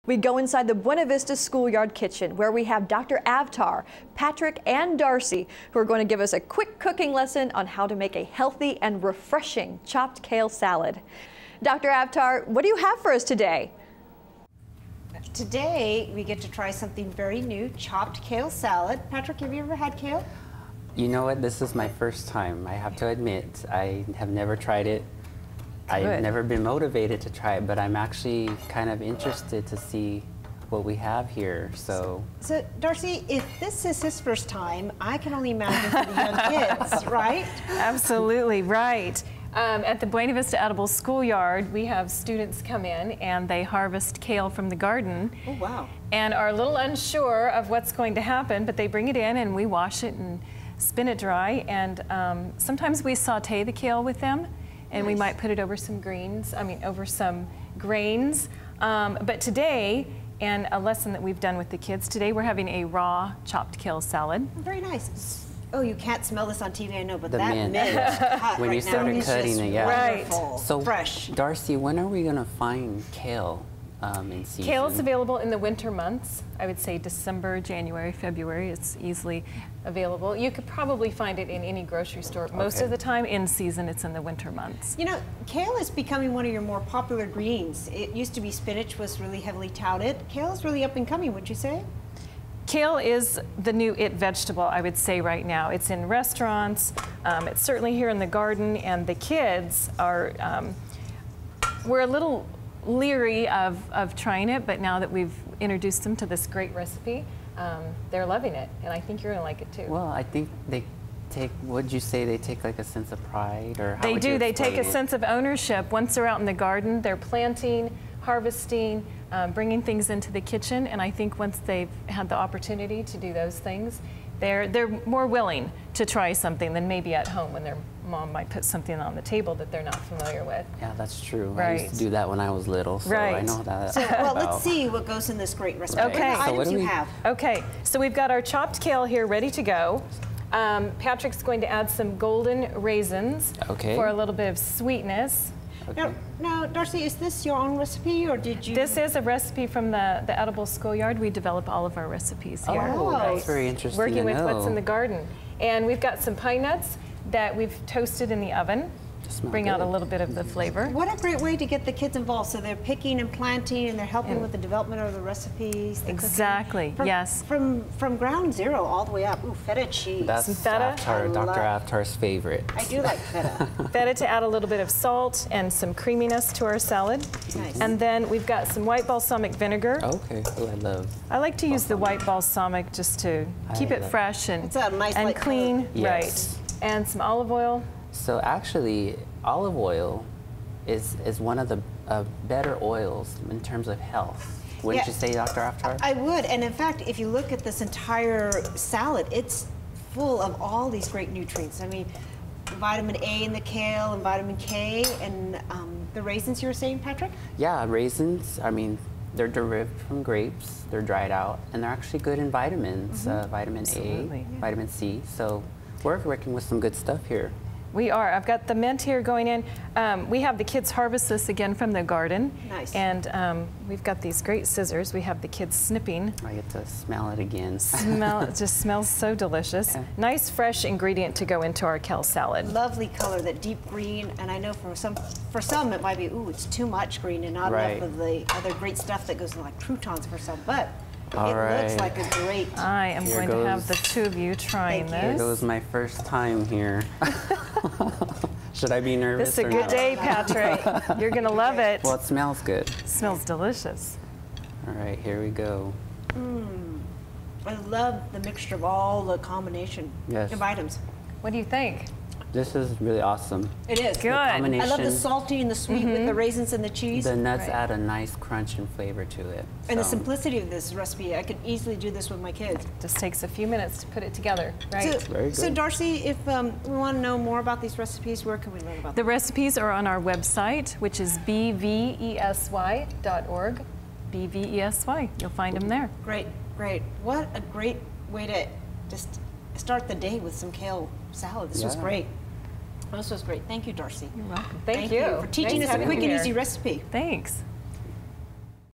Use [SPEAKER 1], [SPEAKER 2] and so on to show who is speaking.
[SPEAKER 1] We go inside the Buena Vista Schoolyard kitchen where we have Dr. Avtar, Patrick, and Darci who are going to give us a quick cooking lesson on how to make a healthy and refreshing chopped kale salad. Dr. Avtar, what do you have for us today?
[SPEAKER 2] Today we get to try something very new, chopped kale salad. Patrick, have you ever had kale?
[SPEAKER 3] You know what? This is my first time. I have to admit, I have never tried it. I've never been motivated to try it, but I'm actually kind of interested to see what we have here. So
[SPEAKER 2] Darci, if this is his first time, I can only imagine for the young kids, right?
[SPEAKER 4] Absolutely right. At the Buena Vista Edible Schoolyard, we have students come in and they harvest kale from the garden.
[SPEAKER 2] Oh, wow.
[SPEAKER 4] And are a little unsure of what's going to happen, but they bring it in and we wash it and spin it dry. And sometimes we saute the kale with them. And we might put it over some over some grains. But today, and a lesson that we've done with the kids, today we're having a raw chopped kale salad.
[SPEAKER 2] Very nice. Oh, you can't smell this on TV, I know, but
[SPEAKER 3] the
[SPEAKER 2] that mint cut
[SPEAKER 3] when
[SPEAKER 2] right
[SPEAKER 3] you started
[SPEAKER 2] now
[SPEAKER 3] cutting it, yeah.
[SPEAKER 4] Right.
[SPEAKER 3] So,
[SPEAKER 2] fresh.
[SPEAKER 3] Darci, when are we going to find kale in season?
[SPEAKER 4] Kale is available in the winter months. I would say December, January, February. It's easily available. You could probably find it in any grocery store. Most of the time in season, it's in the winter months.
[SPEAKER 2] You know, kale is becoming one of your more popular greens. It used to be spinach was really heavily touted. Kale is really up and coming, would you say?
[SPEAKER 4] Kale is the new it vegetable, I would say right now. It's in restaurants, it's certainly here in the garden, and the kids are, we're a little leery of trying it, but now that we've introduced them to this great recipe, they're loving it, and I think you're gonna like it too.
[SPEAKER 3] Well, I think they take, would you say they take like a sense of pride, or how
[SPEAKER 4] They
[SPEAKER 3] would
[SPEAKER 4] do,
[SPEAKER 3] you
[SPEAKER 4] they take a
[SPEAKER 3] explain it?
[SPEAKER 4] sense of ownership. Once they're out in the garden, they're planting, harvesting, bringing things into the kitchen, and I think once they've had the opportunity to do those things, they're more willing to try something than maybe at home when their mom might put something on the table that they're not familiar with.
[SPEAKER 3] Yeah, that's true.
[SPEAKER 4] Right.
[SPEAKER 3] I used to do that when I was little, so I know that.
[SPEAKER 2] So, well,
[SPEAKER 3] about.
[SPEAKER 2] let's see what goes in this great recipe.
[SPEAKER 4] Okay.
[SPEAKER 2] What items you have?
[SPEAKER 4] Okay, so we've got our chopped kale here ready to go. Patrick's going to add some golden raisins for a little bit of sweetness.
[SPEAKER 3] Okay.
[SPEAKER 2] Now, Darci, is this your own recipe, or did you?
[SPEAKER 4] This is a recipe from the Edible Schoolyard. We develop all of our recipes here.
[SPEAKER 3] Oh, that's very interesting.
[SPEAKER 4] Working with what's in the garden. And we've got some pine nuts that we've toasted in the oven. Bring out a little bit of the flavor.
[SPEAKER 2] What a great way to get the kids involved. So they're picking and planting, and they're helping with the development of the recipes. The
[SPEAKER 4] exactly, yes.
[SPEAKER 2] From ground zero all the way up. Ooh, feta cheese.
[SPEAKER 3] That's
[SPEAKER 4] some feta.
[SPEAKER 3] Dr. Avtar's favorite.
[SPEAKER 2] I do like feta.
[SPEAKER 4] Feta to add a little bit of salt and some creaminess to our salad.
[SPEAKER 2] Nice.
[SPEAKER 4] And then we've got some white balsamic vinegar.
[SPEAKER 3] Okay, oh,
[SPEAKER 4] I like to use the white balsamic just to keep it fresh and,
[SPEAKER 2] it's a nice
[SPEAKER 4] and clean.
[SPEAKER 3] Yes.
[SPEAKER 4] Right. And some olive oil.
[SPEAKER 3] So actually, olive oil is one of the better oils in terms of health. Wouldn't you say, Dr. Avtar?
[SPEAKER 2] I would, and in fact, if you look at this entire salad, it's full of all these great nutrients. I mean, vitamin A in the kale and vitamin K, and the raisins you were saying, Patrick?
[SPEAKER 3] Yeah, raisins, I mean, they're derived from grapes, they're dried out, and they're actually good in vitamins, vitamin A, vitamin C, so we're working with some good stuff here.
[SPEAKER 4] We are. I've got the mint here going in. We have the kids harvest this again from the garden.
[SPEAKER 2] Nice.
[SPEAKER 4] And we've got these great scissors. We have the kids snipping.
[SPEAKER 3] I get to smell it again.
[SPEAKER 4] It just smells so delicious. Yeah. Nice fresh ingredient to go into our kale salad.
[SPEAKER 2] Lovely color, that deep green, and I know for some it might be, ooh, it's too much green and not enough of the other great stuff that goes in, like croutons for some, but it looks like a great...
[SPEAKER 4] I am going to have the two of you trying this.
[SPEAKER 3] Here goes my first time here. Should I be nervous?
[SPEAKER 4] This is a good day, Patrick. You're going to love it.
[SPEAKER 3] Well, it smells good.
[SPEAKER 4] It smells delicious.
[SPEAKER 3] All right, here we go.
[SPEAKER 2] I love the mixture of all the combination of items.
[SPEAKER 4] What do you think?
[SPEAKER 3] This is really awesome.
[SPEAKER 2] It is.
[SPEAKER 4] Good.
[SPEAKER 2] I love the salty and the sweet with the raisins and the cheese.
[SPEAKER 3] The nuts add a nice crunch and flavor to it.
[SPEAKER 2] And the simplicity of this recipe, I could easily do this with my kids.
[SPEAKER 4] Just takes a few minutes to put it together, right?
[SPEAKER 3] Very good.
[SPEAKER 2] So Darci, if we want to know more about these recipes, where can we learn about them?
[SPEAKER 4] The recipes are on our website, which is bvesy.org. BVESY. You'll find them there.
[SPEAKER 2] Great, great. What a great way to just start the day with some kale salad. This was great. This was great. Thank you, Darci.
[SPEAKER 4] You're welcome.
[SPEAKER 2] Thank you for teaching us a quick and easy recipe.
[SPEAKER 4] Thanks.